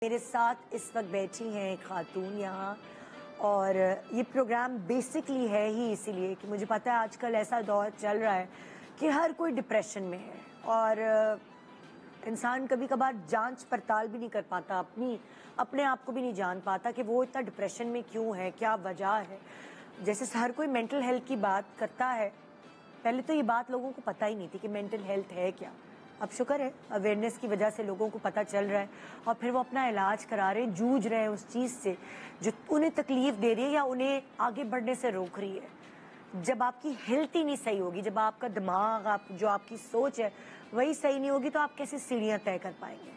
میرے ساتھ اس وقت بیٹھی ہیں ایک خاتون یہاں، اور یہ پروگرام بیسکلی ہے ہی اسی لیے کہ مجھے پتا ہے آج کل ایسا دور چل رہا ہے کہ ہر کوئی ڈپریشن میں ہے، اور انسان کبھی کبھار جانچ پڑتال بھی نہیں کر پاتا، اپنے آپ کو بھی نہیں جان پاتا کہ وہ اتنا ڈپریشن میں کیوں ہے، کیا وجہ ہے۔ جیسے ہر کوئی مینٹل ہیلتھ کی بات کرتا ہے، پہلے تو یہ بات لوگوں کو پتہ ہی نہیں تھی کہ مینٹل ہیلتھ ہے کیا۔ اب شکر ہے اویئرنیس کی وجہ سے لوگوں کو پتہ چل رہا ہے، اور پھر وہ اپنا علاج کرا رہے ہیں، جوجھ رہے ہیں اس چیز سے جو انہیں تکلیف دے رہی ہے یا انہیں آگے بڑھنے سے روک رہی ہے۔ جب آپ کی ہیلتھ ہی نہیں صحیح ہوگی، جب آپ کا دماغ، جو آپ کی سوچ ہے وہی صحیح نہیں ہوگی، تو آپ کیسے سیڑھیاں طے کر پائیں گے۔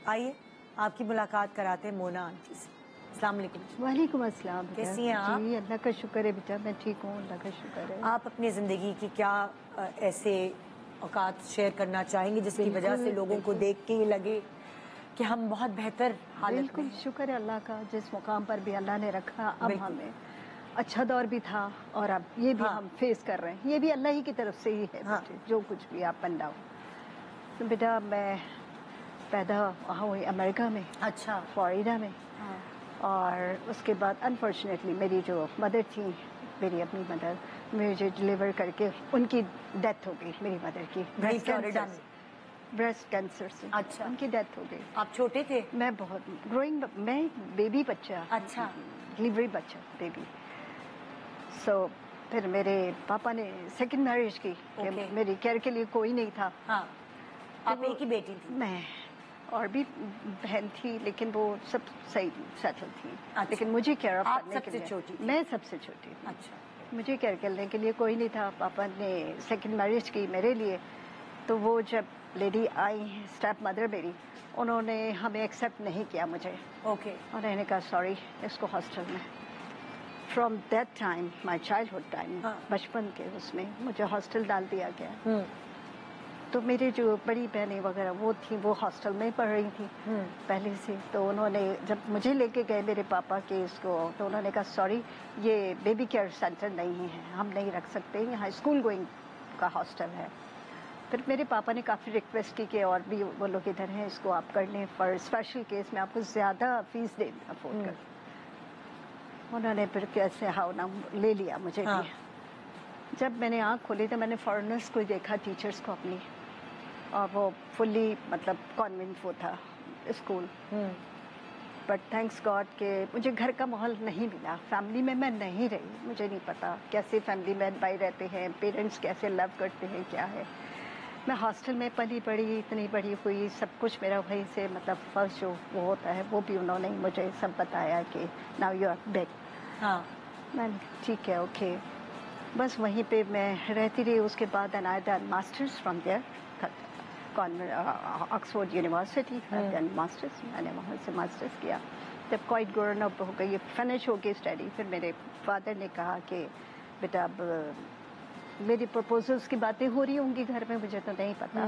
آئیے آپ کی ملاقات کراتے ہیں مونا آنٹی سے۔ السلام علیکم۔ وعلیکم السلام۔ کیسی ہیں آپ؟ جی اللہ کا شکر ہے بیٹا، میں ٹھیک ہوں، اللہ کا شکر ہے۔ آپ اپنی زندگی کی کیا ایسے اوقات شیئر کرنا چاہیں گے جس کی وجہ سے لوگوں کو دیکھ کے یہ لگے کہ ہم بہت بہتر حالت میں بالکل ہیں؟ شکر ہے اللہ کا، جس مقام پر بھی اللہ نے رکھا، اب ہمیں اچھا دور بھی تھا اور اب یہ بھی ہم فیس کر رہے ہیں، یہ بھی اللہ ہی کی طرف سے ہی ہے بیٹے، جو کچھ بھی آپ بن رہا ہو۔ بیٹا میں پیدا ہوئی امریکہ میں، اچھا، فلوریڈا میں، اور اس کے بعد انفارچونیٹلی میری جو مدر تھی، میری اپنی مدر، مجھے ڈلیور کر کے ان کی ڈیتھ ہو گئی، میری مدر کی بریسٹ کینسر سے۔ اچھا، ان کی ڈیتھ ہو گئی۔ آپ چھوٹے تھے؟ میں بہت گروئنگ، میں بیبی بچہ، اچھا، ڈلیوری بچہ، بیبی۔ سو پھر میرے پاپا نے سیکنڈ میرج کی، میری کیئر کے لیے کوئی نہیں تھا۔ ہاں، آپ ایک ہی بیٹی تھی؟ میں اور بھی بہن تھی، لیکن وہ سب صحیح سیٹل تھی، لیکن مجھے کیئر اپ کرنے کے لیے میں سب سے چھوٹی تھی۔ اچھا، مجھے کیئر کرنے کے لیے کوئی نہیں تھا۔ پاپا نے سیکنڈ میرج کی میرے لیے، تو وہ جب لیڈی آئی اسٹیپ مدر میری، انہوں نے ہمیں ایکسیپٹ نہیں کیا مجھے۔ اوکے، انہوں نے کہا سوری، اس کو ہاسٹل میں۔ From that time, my childhood time, بچپن کے اس میں مجھے ہاسٹل ڈال دیا گیا۔ تو میری جو بڑی بہنیں وغیرہ وہ تھیں، وہ ہاسٹل میں پڑھ رہی تھیں پہلے سے، تو انہوں نے جب مجھے لے کے گئے میرے پاپا کے اس کو، تو انہوں نے کہا سوری، یہ بیبی کیئر سینٹر نہیں ہے، ہم نہیں رکھ سکتے، یہاں اسکول گوئنگ کا ہاسٹل ہے۔ پھر میرے پاپا نے کافی ریکویسٹ کی کہ اور بھی وہ لوگ ادھر ہیں، اس کو آپ کر لیں، فار اسپیشل کیس میں آپ کو زیادہ فیس دے افورڈ کر۔ انہوں نے پھر کیسے ہاؤ نہ لے لیا مجھے بھی۔ جب میں نے آنکھ کھولی تو میں نے فارنرس کو دیکھا، ٹیچرس کو اپنی، اور وہ فلی مطلب کانوینٹ وہ تھا اسکول۔ بٹ تھینکس گاڈ کہ مجھے گھر کا ماحول نہیں ملا، فیملی میں نہیں رہی، مجھے نہیں پتا کیسے فیملی مین بھائی رہتے ہیں، پیرنٹس کیسے لو کرتے ہیں، کیا ہے۔ میں ہاسٹل میں پلی بڑی، اتنی بڑی ہوئی، سب کچھ میرا وہیں سے مطلب فرسٹ جو وہ ہوتا ہے وہ بھی انہوں نے مجھے سب بتایا کہ ناؤ یو آر بیک۔ میں ٹھیک ہے، اوکے، بس وہیں پہ میں رہتی رہی۔ اس کے بعد I done masters from there, Oxford university, masters, میں نے وہاں سے ماسٹرس کیا۔ جب کوائٹ گرون اپ ہو گئی، فنش ہو گئی اسٹڈی، پھر میرے فادر نے کہا کہ بیٹا اب میری پرپوزلس کی باتیں ہو رہی ہوں گی گھر میں، مجھے تو نہیں پتا۔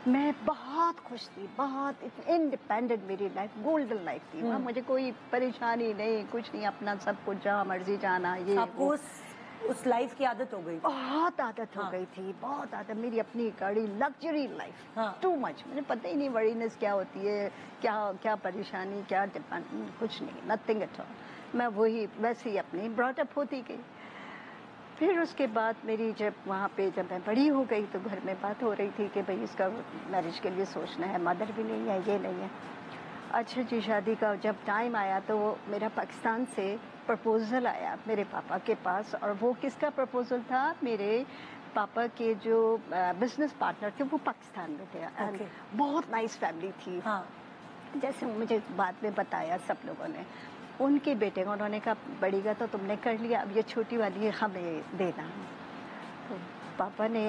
میں بہت خوش تھی، بہت انڈیپینڈنٹ، میری لائف گولڈن لائف تھی، وہاں مجھے کوئی پریشانی نہیں، کچھ نہیں، اپنا سب کچھ جہاں مرضی جانا۔ یہ آپ کو اس لائف کی عادت ہو گئی؟ بہت عادت ہو گئی تھی، بہت عادت، میری اپنی گاڑی، لگژری لائف، ٹو مچ، مجھے پتہ ہی نہیں ورینس کیا ہوتی ہے، کیا پریشانی، کیا کچھ نہیں، نتھنگ ایٹ آل۔ میں وہی ویسے ہی اپنی براٹ اپ ہوتی گئی۔ پھر اس کے بعد میری جب وہاں پہ جب میں بڑی ہو گئی تو گھر میں بات ہو رہی تھی کہ بھئی اس کا میرج کے لیے سوچنا ہے، مدر بھی نہیں ہے، یہ نہیں ہے۔ اچھا جی، شادی کا جب ٹائم آیا تو میرا پاکستان سے پرپوزل آیا میرے پاپا کے پاس، اور وہ کس کا پرپوزل تھا؟ میرے پاپا کے جو بزنس پارٹنر تھے وہ پاکستان میں تھے، بہت نائس فیملی تھی، جیسے مجھے بعد میں بتایا سب لوگوں نے۔ ان کے بیٹے کو انہوں نے کہا بڑی کا تو تم نے کر لیا، اب یہ چھوٹی والی ہمیں دینا۔ تو پاپا نے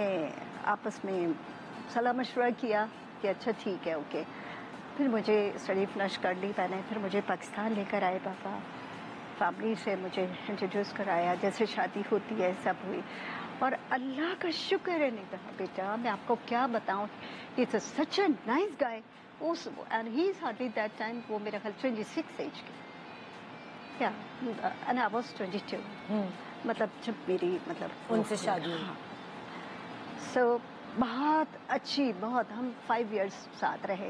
آپس میں صلاح مشورہ کیا کہ اچھا ٹھیک ہے، اوکے۔ پھر مجھے اسٹڈی فنش کر لی میں نے، پھر مجھے پاکستان لے کر آئے پاپا، فیملی سے مجھے انٹروڈیوس کرایا، جیسے شادی ہوتی ہے سب ہوئی، اور اللہ کا شکر ہے نہیں کہا بیٹا، میں آپ کو کیا بتاؤں، it's such a nice guy, and he is hardly that time, وہ میرا خیال 26 ایج کے، کیا اینڈ آئی واز 22، مطلب جب میری مطلب ان سے شادی ہوئی۔ سو بہت اچھی، بہت، ہم 5 ایئرس ساتھ رہے،